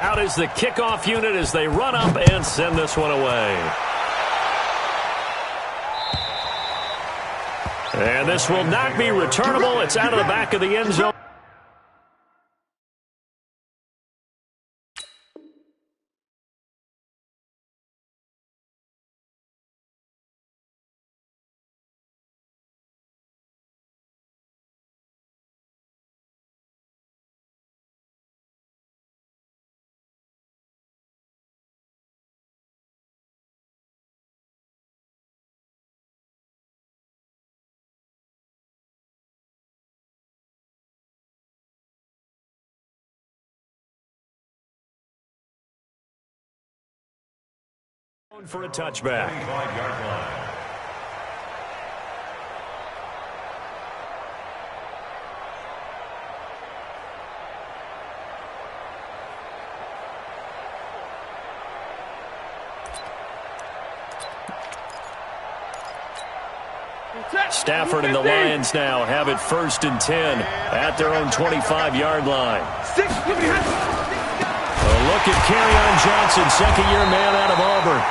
Out is the kickoff unit as they run up and send this one away. And this will not be returnable. It's out of the back of the end zone. For a touchback. Stafford and the Lions now have it 1st and 10 at their own 25-yard line. A look at Kerryon Johnson, second-year man out of Auburn.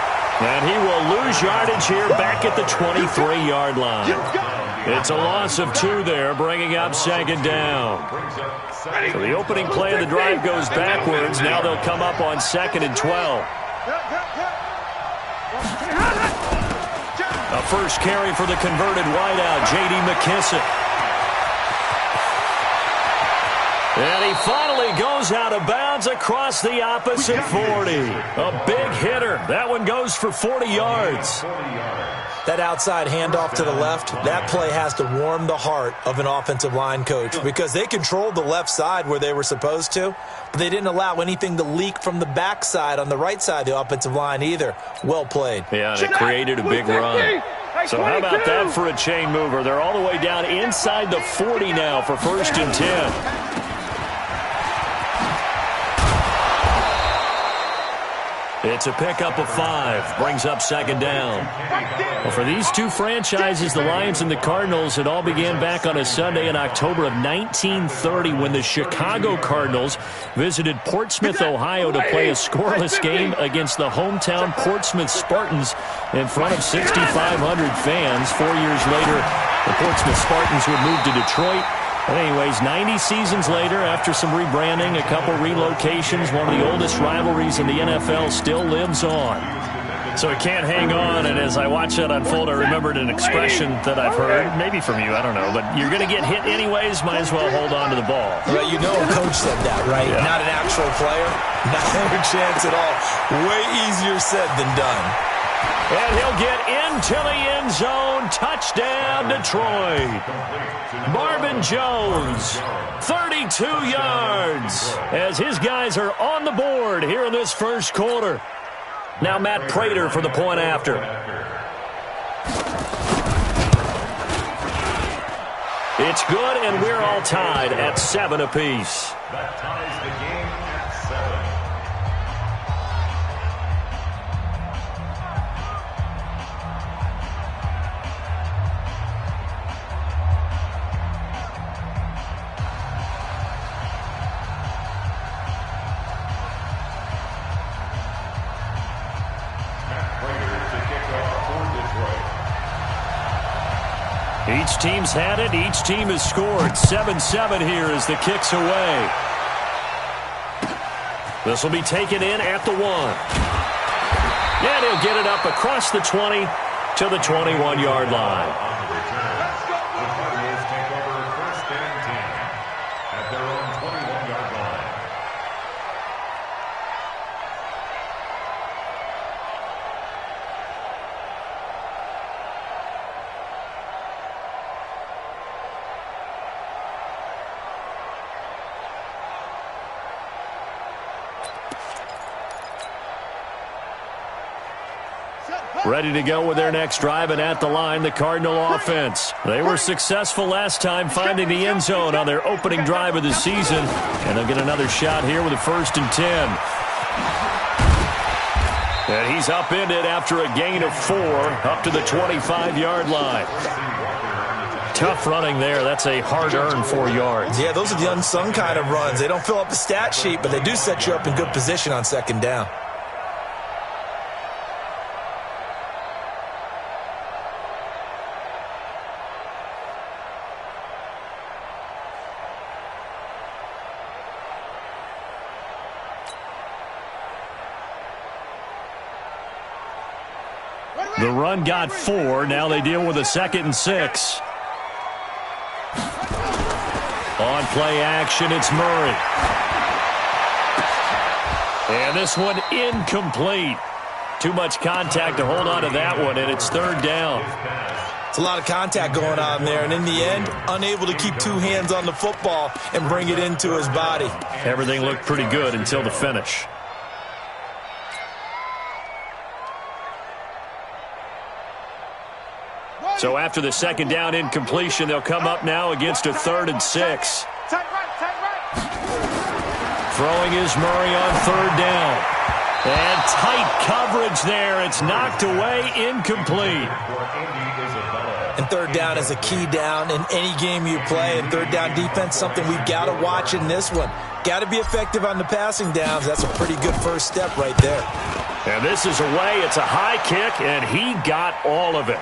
And he will lose yardage here back at the 23-yard line. It's a loss of 2 there, bringing up 2nd down. So the opening play of the drive goes backwards. Now they'll come up on 2nd and 12. A first carry for the converted wideout, J.D. McKissic. And he finally goes out of bounds across the opposite 40. A big hitter. That one goes for 40 yards. That outside handoff to the left, that play has to warm the heart of an offensive line coach because they controlled the left side where they were supposed to, but they didn't allow anything to leak from the backside on the right side of the offensive line either. Well played. Yeah, and it created a big run. So how about that for a chain mover? They're all the way down inside the 40 now for 1st and 10. It's a pickup of 5. Brings up 2nd down. Well, for these two franchises, the Lions and the Cardinals, it all began back on a Sunday in October of 1930 when the Chicago Cardinals visited Portsmouth, Ohio to play a scoreless game against the hometown Portsmouth Spartans in front of 6,500 fans. 4 years later, the Portsmouth Spartans would move to Detroit. But anyways, 90 seasons later, after some rebranding, a couple relocations, one of the oldest rivalries in the NFL still lives on. So it can't hang on, and as I watch that unfold, I remembered an expression that I've heard, maybe from you, I don't know, but you're going to get hit anyways, might as well hold on to the ball. Right, you know a coach said that, right? Yeah. Not an actual player. Not a chance at all. Way easier said than done. And he'll get into the end zone. Touchdown, Detroit. Marvin Jones, 32 yards, as his guys are on the board here in this first quarter. Now Matt Prater for the point after. It's good, and we're all tied at 7 apiece. That ties the game at 7. Each team's had it. Each team has scored. 7-7 here as the kick's away. This will be taken in at the 1. And he'll get it up across the 20 to the 21-yard line. The Cardinals take over 1st and 10 at their own 21-yard line. Ready to go with their next drive, and at the line, the Cardinal offense. They were successful last time finding the end zone on their opening drive of the season, and they'll get another shot here with a 1st and 10. And he's upended after a gain of 4 up to the 25-yard line. Tough running there. That's a hard-earned 4 yards. Yeah, those are the unsung kind of runs. They don't fill up the stat sheet, but they do set you up in good position on second down. The run got 4. Now they deal with a 2nd and 6. On play action, it's Murray. And this one incomplete. Too much contact to hold on to that one, and it's 3rd down. It's a lot of contact going on there, and in the end, unable to keep 2 hands on the football and bring it into his body. Everything looked pretty good until the finish. So after the 2nd down incompletion, they'll come up now against a 3rd and 6. Throwing is Murray on 3rd down. And tight coverage there. It's knocked away, incomplete. And 3rd down is a key down in any game you play. And 3rd down defense, something we've got to watch in this one. Got to be effective on the passing downs. That's a pretty good first step right there. And this is away. It's a high kick, and he got all of it.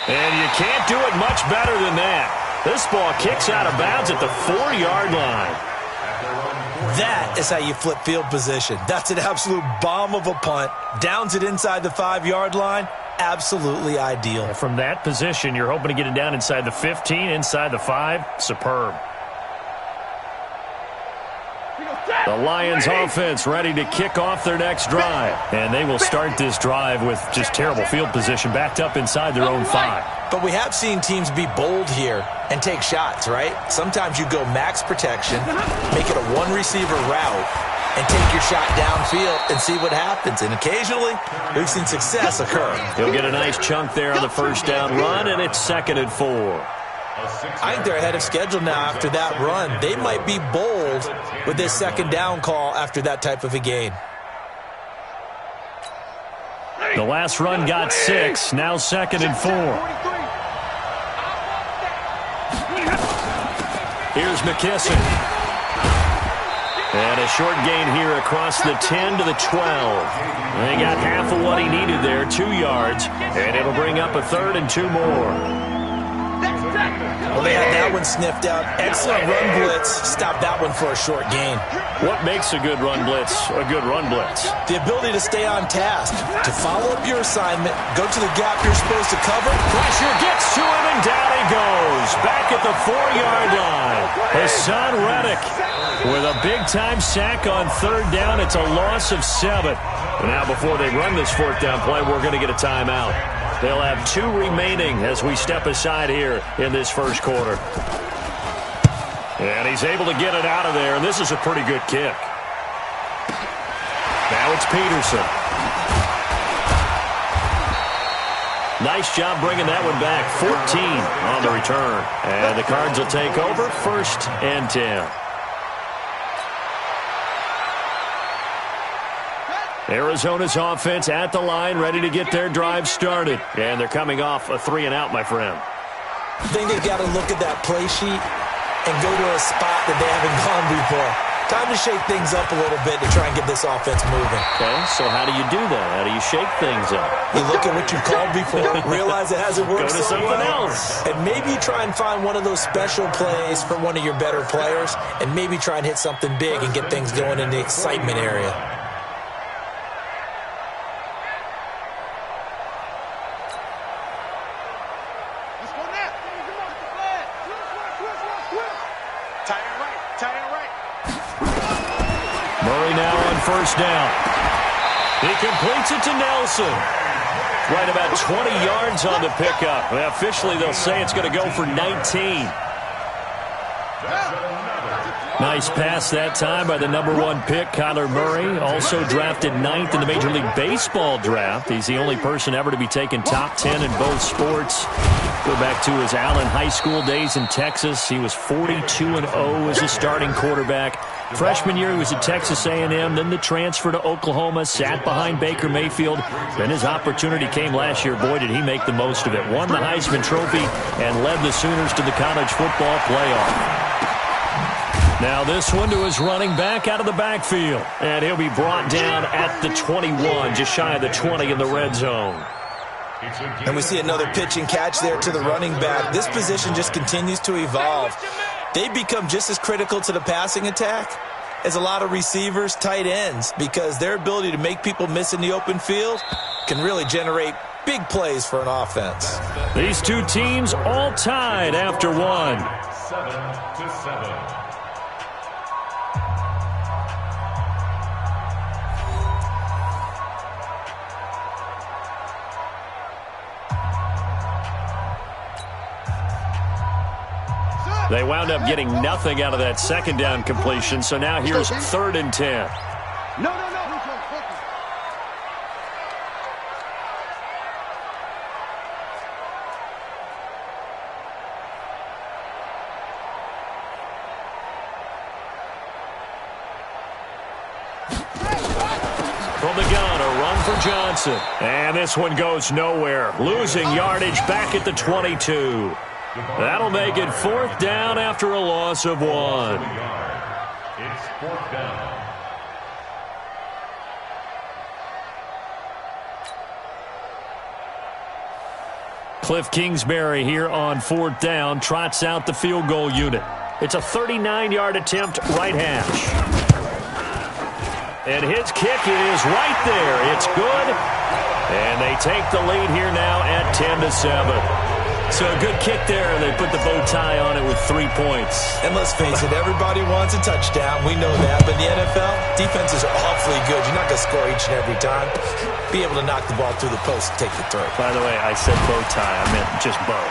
And you can't do it much better than that. This ball kicks out of bounds at the 4-yard line. That is how you flip field position. That's an absolute bomb of a punt. Downs it inside the 5-yard line. Absolutely ideal. From that position, you're hoping to get it down inside the 15, inside the 5. Superb. The Lions offense ready to kick off their next drive. And they will start this drive with just terrible field position backed up inside their own 5. But we have seen teams be bold here and take shots, right? Sometimes you go max protection, make it a 1-receiver route, and take your shot downfield and see what happens. And occasionally, we've seen success occur. He'll get a nice chunk there on the 1st down run, and it's 2nd and 4. I think they're ahead of schedule now after that run. They might be bold with this 2nd down call after that type of a gain. The last run got 6. Now 2nd and 4. Here's McKisson. And a short gain here across the 10 to the 12. They got half of what he needed there, 2 yards. And it'll bring up a 3rd and 2 more. Well, they had that one sniffed out. Excellent run blitz. Stop that one for a short gain. What makes a good run blitz a good run blitz? The ability to stay on task, to follow up your assignment, go to the gap you're supposed to cover. Pressure gets to him, and down he goes. Back at the 4-yard line. Hassan Reddick with a big-time sack on 3rd down. It's a loss of 7. Now, before they run this 4th down play, we're going to get a timeout. They'll have 2 remaining as we step aside here in this 1st quarter. And he's able to get it out of there, and this is a pretty good kick. Now it's Peterson. Nice job bringing that one back. 14 on the return. And the Cards will take over 1st and 10. Arizona's offense at the line, ready to get their drive started. And they're coming off a 3-and-out, my friend. I think they've got to look at that play sheet and go to a spot that they haven't gone before. Time to shake things up a little bit to try and get this offense moving. Okay, so how do you do that? How do you shake things up? You look at what you've called before, realize it hasn't worked Go to so something well, else. and maybe try and find one of those special plays for one of your better players, and maybe try and hit something big and get things going in the excitement area. Murray now on 1st down. He completes it to Nelson. Right about 20 yards on the pickup. Well, officially, they'll say it's going to go for 19. Nice pass that time by the #1 pick, Kyler Murray. Also drafted 9th in the Major League Baseball draft. He's the only person ever to be taken top 10 in both sports. Go back to his Allen High School days in Texas. He was 42-0 as a starting quarterback. Freshman year, he was at Texas A&M. Then the transfer to Oklahoma, sat behind Baker Mayfield. Then his opportunity came last year. Boy, did he make the most of it. Won the Heisman Trophy and led the Sooners to the college football playoff. Now this one to his running back out of the backfield. And he'll be brought down at the 21, just shy of the 20 in the red zone. And we see another pitch and catch there to the running back. This position just continues to evolve. They become just as critical to the passing attack as a lot of receivers, tight ends, because their ability to make people miss in the open field can really generate big plays for an offense. These two teams all tied after one. 7-7. They wound up getting nothing out of that second down completion, so now here's 3rd and 10. No. From the gun, a run for Johnson. And this one goes nowhere. Losing yardage back at the 22. That'll make it 4th down after a loss of 1. It's 4th down. Cliff Kingsbury here on 4th down trots out the field goal unit. It's a 39-yard attempt, right hash. And his kick is right there. It's good. And they take the lead here now at 10-7. So a good kick there, and they put the bow tie on it with 3 points. And let's face it, everybody wants a touchdown. We know that. But in the NFL, defenses are awfully good. You're not going to score each and every time. Be able to knock the ball through the post and take the throw. By the way, I said bow tie. I meant just bow.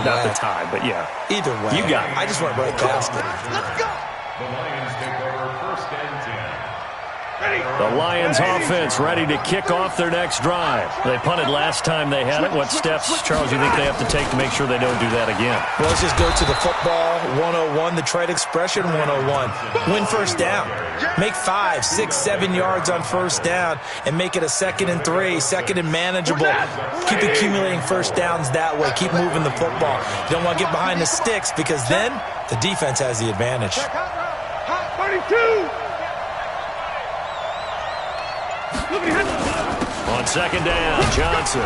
Not the tie, but yeah. Either way. You got it. I just went right past it. Let's go. The Lions take over 1st and 10. The Lions offense ready to kick off their next drive. They punted last time they had it. What steps, Charles, you think they have to take to make sure they don't do that again? Well, let's just go to the football 101, the trade expression 101. Win 1st down. Make 5, 6, 7 yards on 1st down and make it a 2nd and 3, 2nd and manageable. Keep accumulating 1st downs that way. Keep moving the football. You don't want to get behind the sticks because then the defense has the advantage. 32. On 2nd down, Johnson.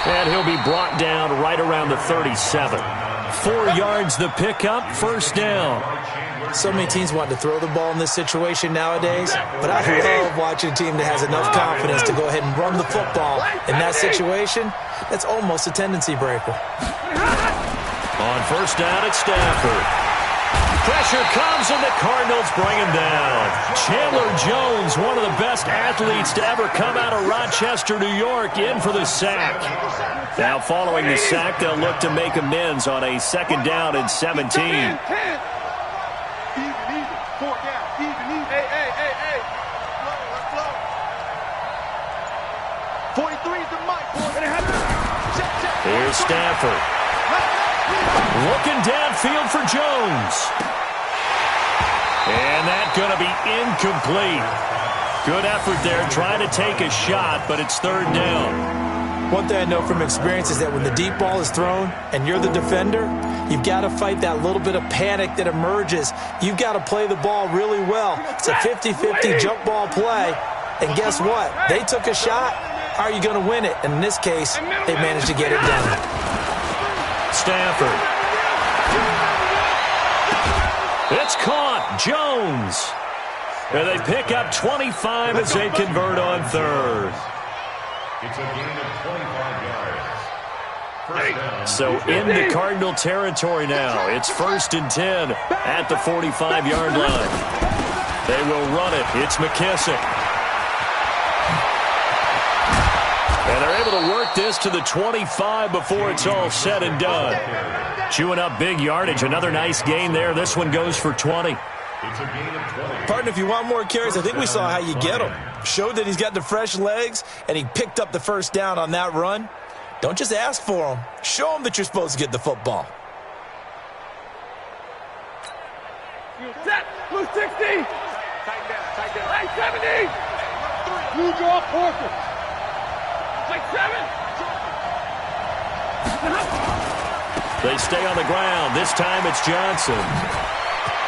And he'll be brought down right around the 37. 4 yards the pickup, 1st down. So many teams want to throw the ball in this situation nowadays, but I love watching a team that has enough confidence to go ahead and run the football. In that situation, that's almost a tendency breaker. On 1st down, it's Stafford. Pressure comes, and the Cardinals bring him down. Chandler Jones, one of the best athletes to ever come out of Rochester, New York, in for the sack. Now, following the sack, they'll look to make amends on a 2nd down and 17. Even. 4 down. Even. Hey. Flow. 43 is the mic. Here's Stafford. Looking downfield for Jones. And that's going to be incomplete. Good effort there, trying to take a shot, but it's 3rd down. One thing I know from experience is that when the deep ball is thrown and you're the defender, you've got to fight that little bit of panic that emerges. You've got to play the ball really well. It's a 50-50 jump ball play. And guess what? They took a shot. How are you going to win it? And in this case, they managed to get it done. Stafford. It's caught. Jones. And they pick up 25 as they convert on 3rd. It's a gain of 25 yards. So into Cardinal territory now. It's 1st and 10 at the 45-yard line. They will run it. It's McKissick. And they're able to work this to the 25 before it's all said and done. Chewing up big yardage. Another nice gain there. This one goes for 20. It's a gain of 20. Partner, if you want more carries, I think we saw how you get them. Showed that he's got the fresh legs, and he picked up the first down on that run. Don't just ask for them. Show them that you're supposed to get the football. Set. Blue 60. Tight down. Like 70. Blue draw Porter. Like 7. They stay on the ground. This time it's Johnson.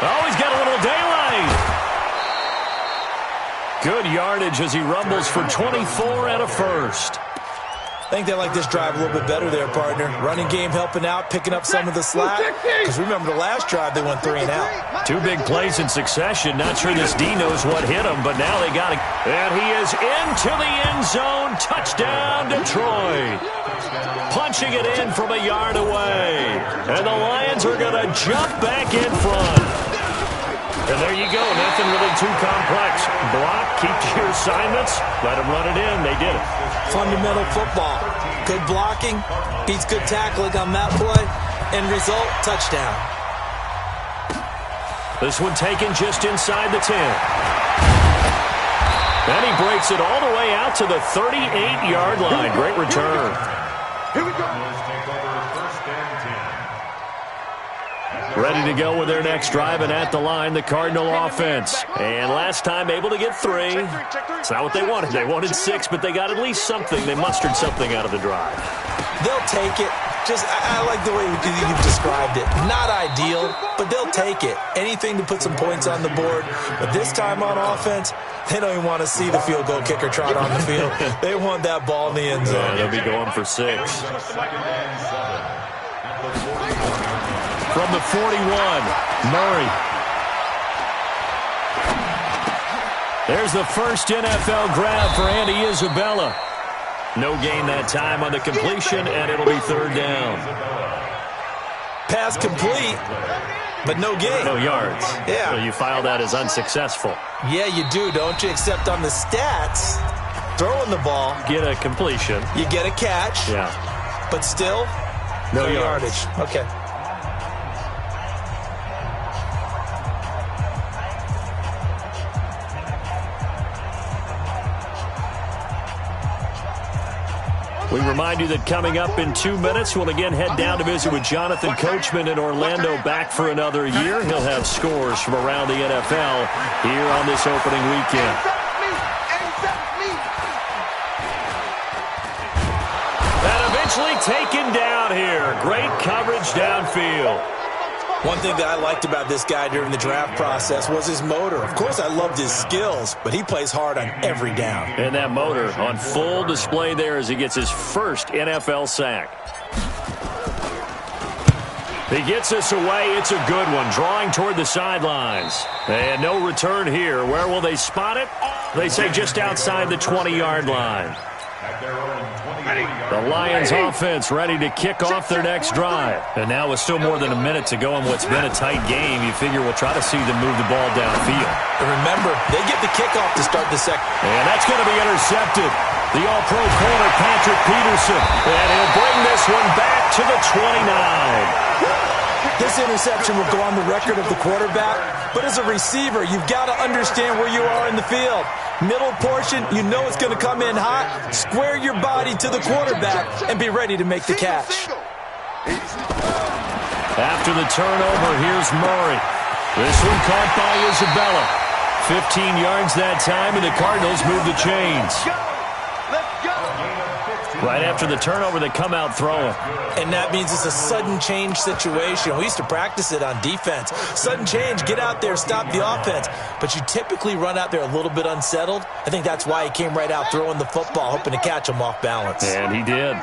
Oh, he's got a little daylight. Good yardage as he rumbles for 24 and a first. I think they like this drive a little bit better there, partner. Running game helping out, picking up some of the slack. Because remember the last drive, they went 3 and out. 2 big plays in succession. Not sure this D knows what hit him, but now they got it. And he is into the end zone. Touchdown, Detroit. Punching it in from a yard away. And the Lions are going to jump back in front. And there you go. Nothing really too complex. Block, keep to your assignments, let them run it in. They did it. Fundamental football. Good blocking, beats good tackling on that play. End result, touchdown. This one taken just inside the 10. And he breaks it all the way out to the 38-yard line. Great return. Here we go. Take over first and 10. Ready to go with their next drive, and at the line, the Cardinal offense. And last time able to get 3. It's not what they wanted. They wanted 6, but they got at least something. They mustered something out of the drive. They'll take it. I like the way you've described it. Not ideal, but they'll take it. Anything to put some points on the board. But this time on offense, they don't even want to see the field goal kicker trot on the field. They want that ball in the end zone. Yeah, they'll be going for 6. From the 41, Murray. There's the first NFL grab for Andy Isabella. No gain that time on the completion, and it'll be 3rd down. Pass complete, but no gain. No yards. Yeah. So you file that as unsuccessful. Yeah, you do, don't you? Except on the stats, throwing the ball, Get a completion. you get a catch, Yeah. but still, No yardage. Okay. We remind you that coming up in 2 minutes, we'll again head down to visit with Jonathan Coachman in Orlando, back for another year. He'll have scores from around the NFL here on this opening weekend. And eventually taken down here. Great coverage downfield. One thing that I liked about this guy during the draft process was his motor. Of course, I loved his skills, but he plays hard on every down. And that motor on full display there as he gets his first NFL sack. He gets this away. It's a good one. Drawing toward the sidelines. And no return here. Where will they spot it? They say just outside the 20-yard line. The Lions offense ready to kick off their next drive. And now with still more than a minute to go in what's been a tight game, you figure we'll try to see them move the ball downfield. And remember, they get the kickoff to start the second. And that's going to be intercepted. The all-pro corner, Patrick Peterson. And he'll bring this one back to the 29. This interception will go on the record of the quarterback, but as a receiver, you've got to understand where you are in the field. Middle portion, you know it's going to come in hot. Square your body to the quarterback and be ready to make the catch. After the turnover, here's Murray. This one caught by Isabella. 15 yards that time, and the Cardinals move the chains. Right after the turnover, they come out throwing. And that means it's a sudden change situation. We used to practice it on defense. Sudden change, get out there, stop the offense. But you typically run out there a little bit unsettled. I think that's why he came right out throwing the football, hoping to catch him off balance. And he did.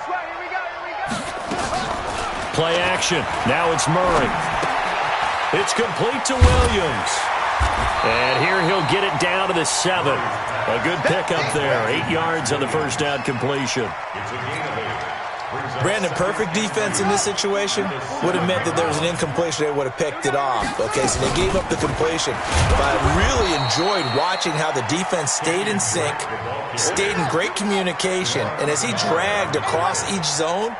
Play action. Now it's Murray. It's complete to Williams. And here he'll get it down to the 7. A good pickup there. 8 yards on the first down completion. Brandon, perfect defense in this situation would have meant that there was an incompletion. They would have picked it off. Okay, so they gave up the completion. But I really enjoyed watching how the defense stayed in sync, stayed in great communication. And as he dragged across each zone,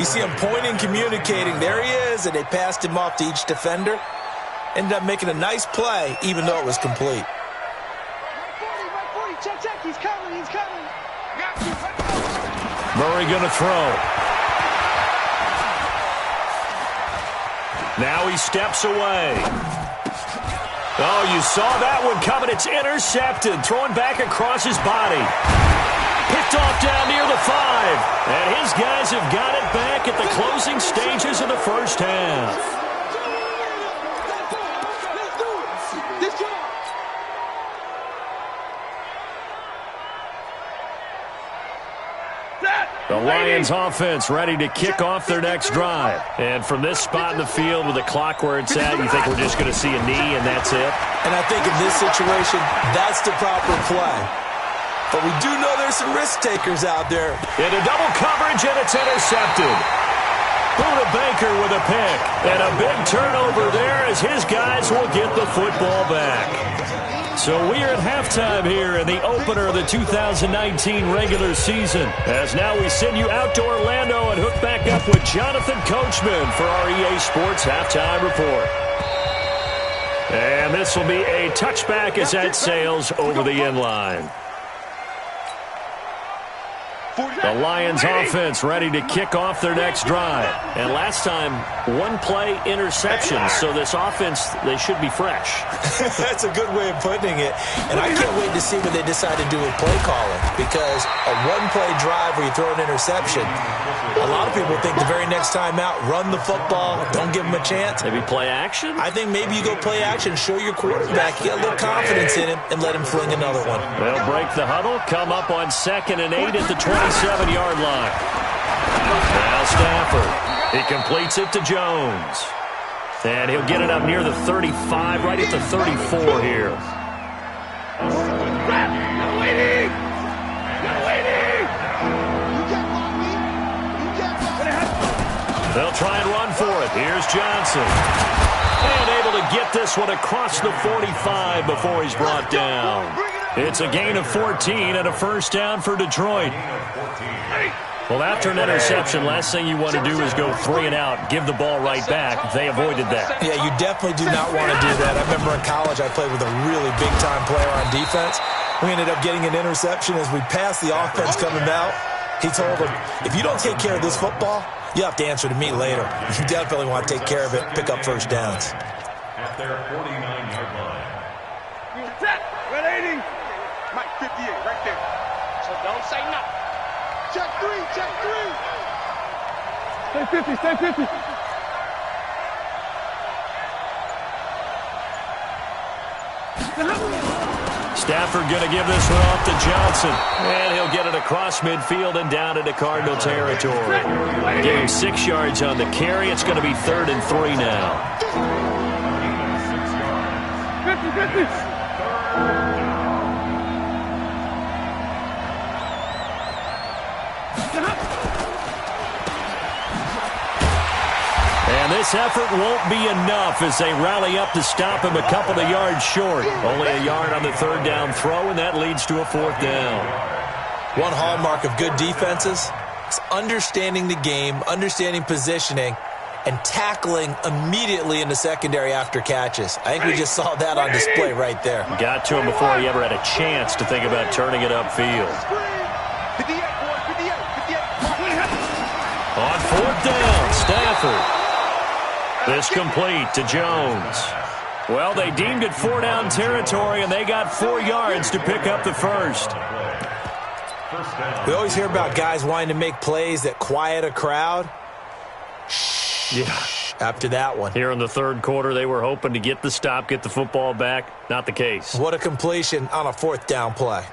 you see him pointing, communicating. There he is, and they passed him off to each defender. ended up making a nice play, even though it was complete. Right 40, check, he's coming. Murray going to throw. Now he steps away. Oh, you saw that one coming. It's intercepted. Throwing back across his body. Picked off down near the 5. And his guys have got it back at the closing stages of the first half. The Lions offense ready to kick off their next drive. And from this spot in the field with the clock where it's at, you think we're just going to see a knee and that's it? And I think in this situation, that's the proper play. But we do know there's some risk takers out there. Into double coverage, and it's intercepted. Buda Baker with a pick. And a big turnover there as his guys will get the football back. So we are at halftime here in the opener of the 2019 regular season. As now we send you out to Orlando and hook back up with Jonathan Coachman for our EA Sports Halftime Report. And this will be a touchback as that sails over the end line. The Lions offense ready to kick off their next drive. And last time, one play interception. So this offense, they should be fresh. That's a good way of putting it. And I can't wait to see what they decide to do with play calling. Because a one-play drive where you throw an interception, a lot of people think the very next time out, run the football, don't give them a chance. Maybe play action? I think maybe you go play action, show your quarterback, get a little confidence in him, and let him fling another one. They'll break the huddle, come up on 2nd and 8 at the 27-yard line. Now Stafford. He completes it to Jones. And he'll get it up near the 35, right at the 34 here. They'll try and run for it. Here's Johnson. And able to get this one across the 45 before he's brought down. It's a gain of 14 and a first down for Detroit. Well, after an interception, last thing you want to do is go 3 and out, give the ball right back. They avoided that. Yeah, you definitely do not want to do that. I remember in college I played with a really big-time player on defense. We ended up getting an interception as we passed the offense coming out. He told him, if you don't take care of this football, you have to answer to me later. You definitely want to take care of it, pick up first downs. At their 49-yard line. Set, 180. Mike, 58, right there. So don't say no. Check 3, check 3. Stay 50, stay 50. Stafford going to give this one off to Johnson. And he'll get it across midfield and down into Cardinal territory. Give him 6 yards on the carry. It's going to be 3rd and 3 now. 50. And this effort won't be enough as they rally up to stop him a couple of yards short. Only a yard on the 3rd down throw, and that leads to a 4th down. One hallmark of good defenses is understanding the game, understanding positioning, and tackling immediately in the secondary after catches. I think we just saw that on display right there. Got to him before he ever had a chance to think about turning it upfield. On 4th down, Stafford. This complete to Jones. Well, they deemed it 4-down territory, and they got 4 yards to pick up the first. We always hear about guys wanting to make plays that quiet a crowd. Yeah. After that one. Here in the 3rd quarter, they were hoping to get the stop, get the football back. Not the case. What a completion on a 4th down play.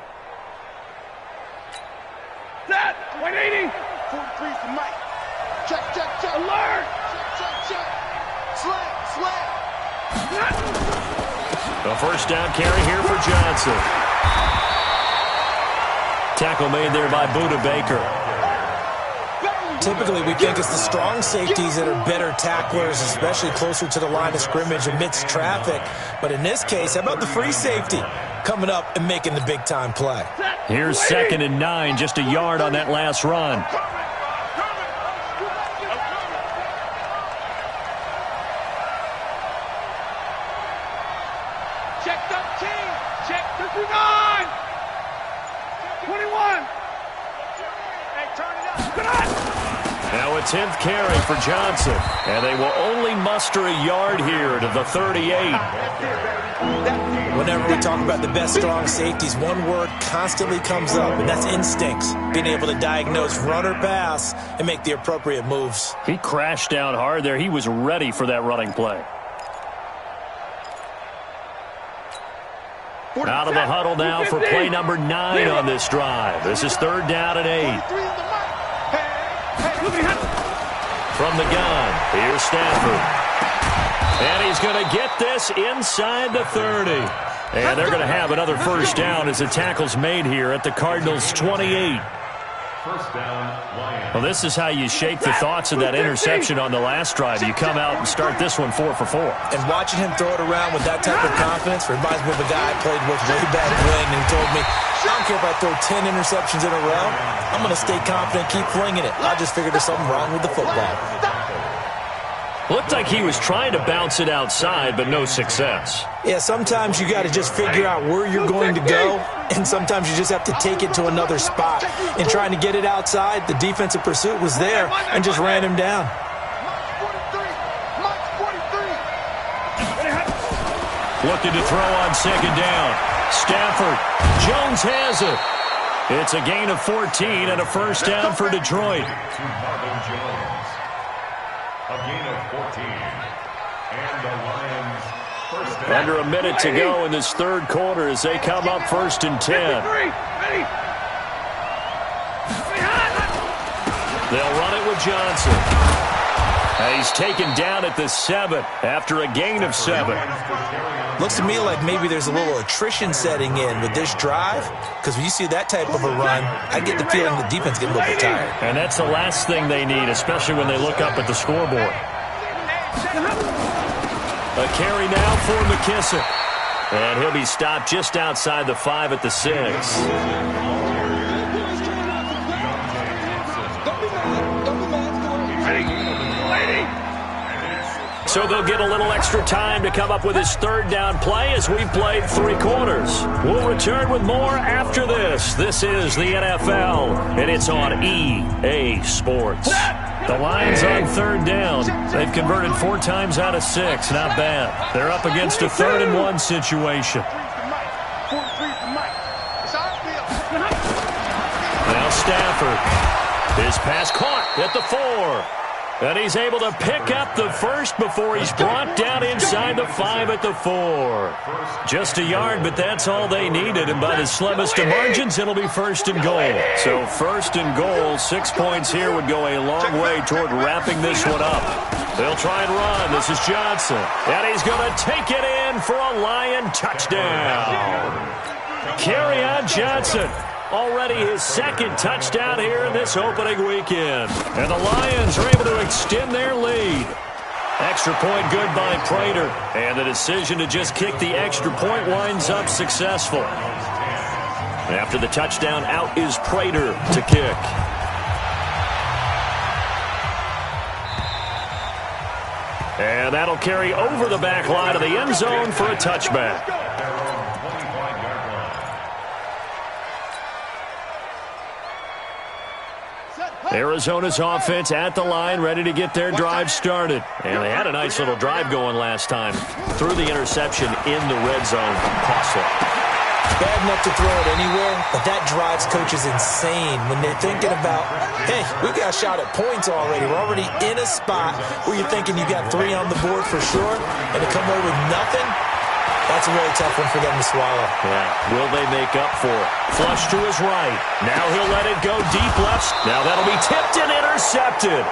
Set, 180. 43 for Mike. Check, check, check. Alert. Check, check, check. Slam. A first down carry here for Johnson. Tackle made there by Buda Baker. Typically, we think it's the strong safeties that are better tacklers, especially closer to the line of scrimmage amidst traffic. But in this case, how about the free safety coming up and making the big-time play? Here's 2nd and 9, just a yard on that last run. Check 13. Check 59. 21. Hey, turn it up. Good on. Now a 10th carry for Johnson. And they will only muster a yard here to the 38. Whenever we talk about the best strong safeties, one word constantly comes up, and that's instincts. Being able to diagnose run or pass and make the appropriate moves. He crashed down hard there. He was ready for that running play. Out of the huddle now for play number 9 on this drive. This is 3rd down and 8. From the gun, here's Stafford. And he's going to get this inside the 30. And they're going to have another first down as the tackle's made here at the Cardinals' 28. First down, Lions. Well, this is how you shake the thoughts of that interception on the last drive. You come out and start this one 4 for 4. And watching him throw it around with that type of confidence reminds me of a guy I played with way back when, and he told me, I don't care if I throw 10 interceptions in a row. I'm going to stay confident, keep flinging it. I just figured there's something wrong with the football. Looked like he was trying to bounce it outside, but no success. Yeah, sometimes you got to just figure out where you're going to go, and sometimes you just have to take it to another spot. In trying to get it outside, the defensive pursuit was there and just ran him down. Looking to throw on 2nd down. Stafford. Jones has it. It's a gain of 14 and a first down for Detroit. To Marvin Jones. A gain of 14. And the Lions first down. Under a minute to go in this 3rd quarter as they come up 1st and 10. They'll run it with Johnson. He's taken down at the 7 after a gain of 7. Looks to me like maybe there's a little attrition setting in with this drive, because when you see that type of a run, I get the feeling the defense gets a little bit tired. And that's the last thing they need, especially when they look up at the scoreboard. A carry now for McKissick. And he'll be stopped just outside the 5 at the 6. So they'll get a little extra time to come up with his 3rd down play as we've played 3 quarters. We'll return with more after this. This is the NFL, and it's on EA Sports. The Lions on 3rd down. They've converted 4 times out of 6. Not bad. They're up against a 3rd and 1 situation. Now Stafford. His pass caught at the 4. And he's able to pick up the first before he's brought down inside the 5 at the 4. Just a yard, but that's all they needed. And by the slimmest of margins, it'll be 1st and goal. So 1st and goal, 6 points here would go a long way toward wrapping this one up. They'll try and run. This is Johnson. And he's going to take it in for a Lion touchdown. Kerryon Johnson. Already his 2nd touchdown here in this opening weekend. And the Lions are able to extend their lead. Extra point good by Prater. And the decision to just kick the extra point winds up successful. After the touchdown, out is Prater to kick. And that'll carry over the back line of the end zone for a touchback. Arizona's offense at the line, ready to get their drive started. And they had a nice little drive going last time. Threw the interception in the red zone. Costly. Bad enough to throw it anywhere, but that drives coaches insane when they're thinking about, hey, we got a shot at points already. We're already in a spot where you're thinking you got 3 on the board for sure, and to come away with nothing, that's a really tough one for them to swallow. Yeah. Will they make up for it? Flush to his right. Now he'll let it go deep left. Now that'll be tipped and intercepted.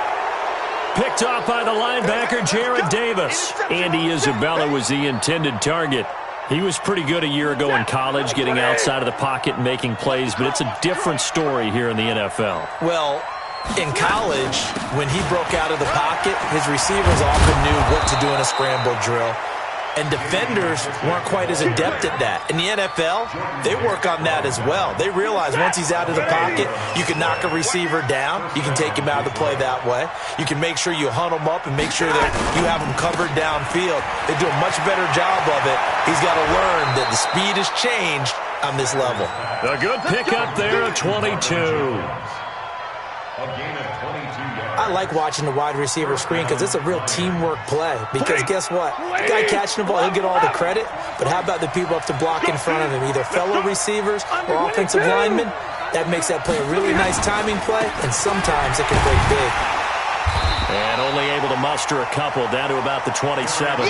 Picked off by the linebacker, Jared Davis. Andy Isabella was the intended target. He was pretty good a year ago in college, getting outside of the pocket and making plays, but it's a different story here in the NFL. Well, in college, when he broke out of the pocket, his receivers often knew what to do in a scramble drill. And defenders weren't quite as adept at that. In the NFL, they work on that as well. They realize once he's out of the pocket, you can knock a receiver down. You can take him out of the play that way. You can make sure you hunt him up and make sure that you have him covered downfield. They do a much better job of it. He's got to learn that the speed has changed on this level. A good pickup there at 22. A gain of 22 yards. I like watching the wide receiver screen because it's a real teamwork play. Because guess what? The guy catching the ball, he'll get all the credit. But how about the people up to block in front of him, either fellow receivers or offensive linemen? That makes that play a really nice timing play, and sometimes it can break big. And only able to muster a couple, down to about the 27.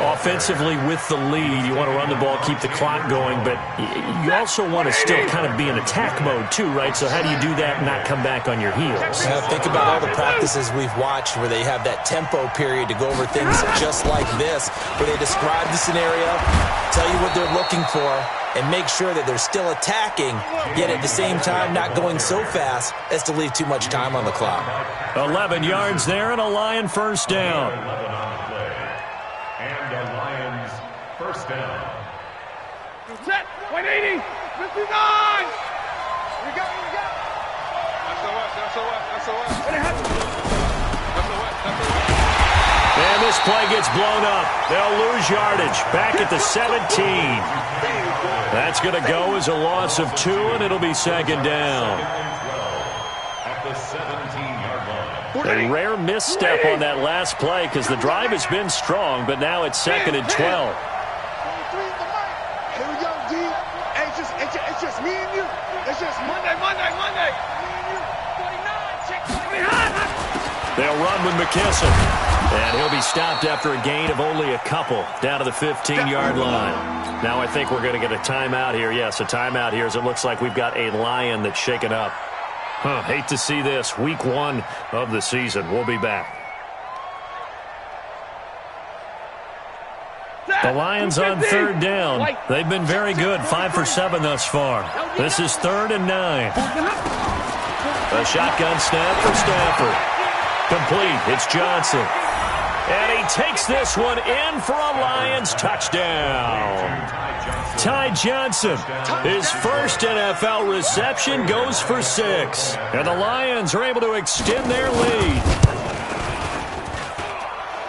Offensively with the lead, you want to run the ball, keep the clock going, but you also want to still kind of be in attack mode too, right? So how do you do that and not come back on your heels? Think about all the practices we've watched where they have that tempo period to go over things just like this, where they describe the scenario, tell you what they're looking for, and make sure that they're still attacking, yet at the same time not going so fast as to leave too much time on the clock. 11 yards there and a Lion first down. And the Lions first down. Set. 180. 59. We got. That's the what. What happened? And this play gets blown up. They'll lose yardage. Back at the 17. That's going to go as a loss of 2, and it'll be second down. At the 17-yard line. A rare misstep on that last play because the drive has been strong, but now it's second and 12. Here we go, D. It's just me and you. It's just Monday. Me and you. 49. Check 49. They'll run with McKissick. And he'll be stopped after a gain of only a couple down to the 15-yard line. Now I think we're going to get a timeout here. Yes, a timeout here as it looks like we've got a Lion that's shaken up. Hate to see this. Week 1 of the season. We'll be back. The Lions on third down. They've been very good. 5 for 7 thus far. This is 3rd and 9. A shotgun snap for Stafford. Complete. It's Johnson. And he takes this one in for a Lions touchdown. Ty Johnson, his first NFL reception, goes for 6. And the Lions are able to extend their lead.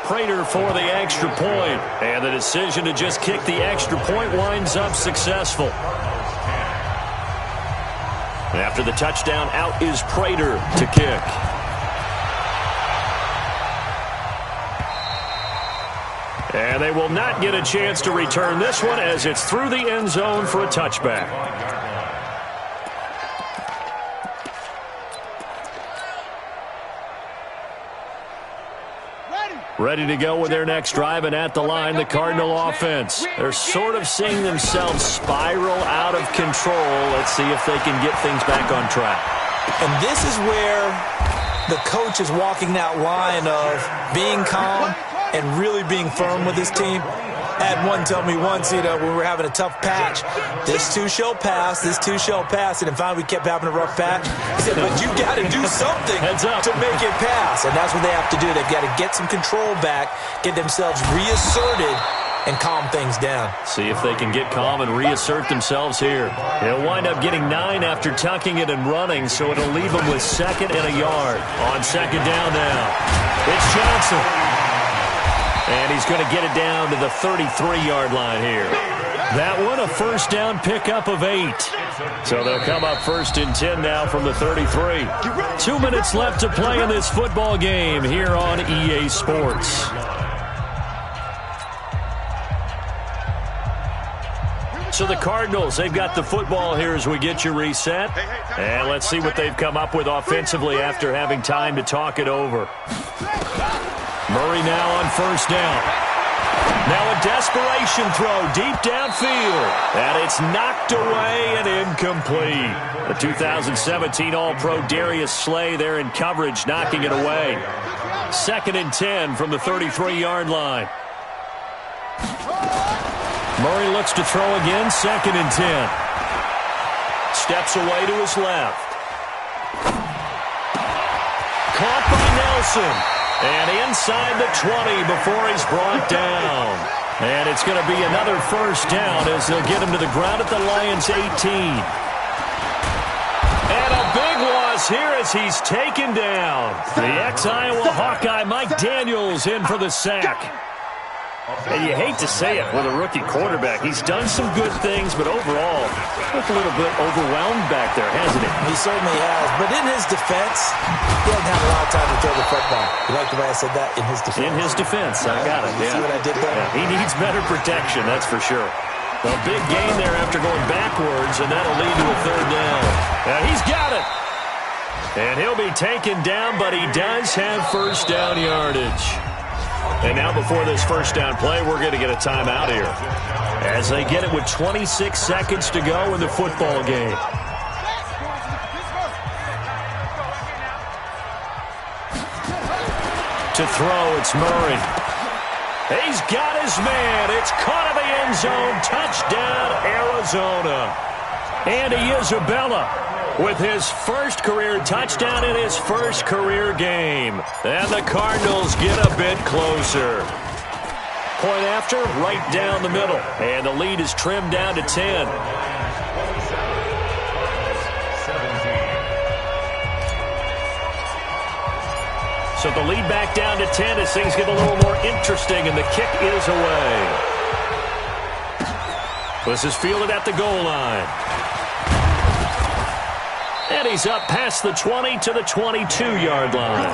Prater for the extra point. And the decision to just kick the extra point winds up successful. After the touchdown, out is Prater to kick. And they will not get a chance to return this one as it's through the end zone for a touchback. Ready to go with their next drive, and at the line, the Cardinal offense. They're sort of seeing themselves spiral out of control. Let's see if they can get things back on track. And this is where the coach is walking that line of being calm and really being firm with his team. I had one tell me once, when we were having a tough patch, this too shall pass, this too shall pass, and then finally we kept having a rough patch. He said, but you got to do something to make it pass, and that's what they have to do. They've got to get some control back, get themselves reasserted, and calm things down. See if they can get calm and reassert themselves here. They'll wind up getting 9 after tucking it and running, so it'll leave them with 2nd and a yard. On 2nd down now, it's Johnson. And he's going to get it down to the 33-yard line here. That one, a first down pickup of 8. So they'll come up 1st and 10 now from the 33. 2 minutes left to play in this football game here on EA Sports. So the Cardinals, they've got the football here as we get you reset. And let's see what they've come up with offensively after having time to talk it over. Murray now on 1st down. Now a desperation throw deep downfield. And it's knocked away and incomplete. The 2017 All-Pro Darius Slay there in coverage, knocking it away. 2nd and 10 from the 33-yard line. Murray looks to throw again, 2nd and 10. Steps away to his left. Caught by Nelson. And inside the 20 before he's brought down. And it's going to be another first down as they'll get him to the ground at the Lions' 18. And a big loss here as he's taken down. The ex-Iowa Hawkeye Mike Daniels in for the sack. And you hate to say it with a rookie quarterback. He's done some good things, but overall, looked a little bit overwhelmed back there, hasn't he? He certainly has. But in his defense, he hasn't had a lot of time to throw the football. You like the way I said that? In his defense. In his defense. I got it. You see what I did there? Yeah, he needs better protection, that's for sure. A big gain there after going backwards, and that'll lead to a third down. Now he's got it. And he'll be taken down, but he does have first down yardage. And now before this first down play, we're going to get a timeout here as they get it with 26 seconds to go in the football game. To throw, it's Murray. He's got his man. It's caught in the end zone. Touchdown, Arizona. Andy Isabella with his first career touchdown in his first career game. And the Cardinals get a bit closer. Point after, right down the middle. And the lead is trimmed down to 10. So the lead back down to 10 as things get a little more interesting, and the kick is away. This is fielded at the goal line. And he's up past the 20 to the 22-yard line.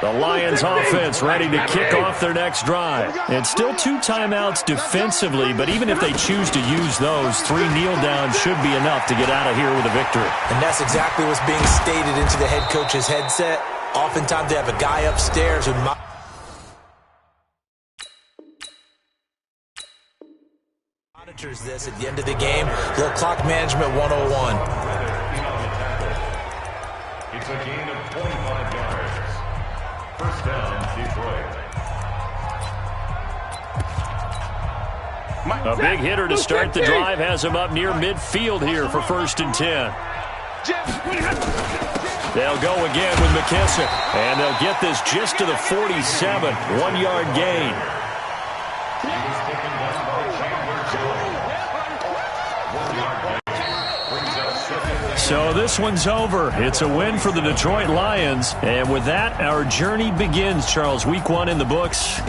The Lions offense ready to kick off their next drive. And still 2 timeouts defensively, but even if they choose to use those, 3 kneel downs should be enough to get out of here with a victory. And that's exactly what's being stated into the head coach's headset. Oftentimes they have a guy upstairs who monitors this at the end of the game. Little clock management 101. It's a gain of 25 yards. First down, Detroit. A big hitter to start the drive has him up near midfield here for 1st and 10. They'll go again with McKissick. And they'll get this just to the 47. 1-yard gain. So this one's over. It's a win for the Detroit Lions. And with that, our journey begins, Charles. Week 1 in the books.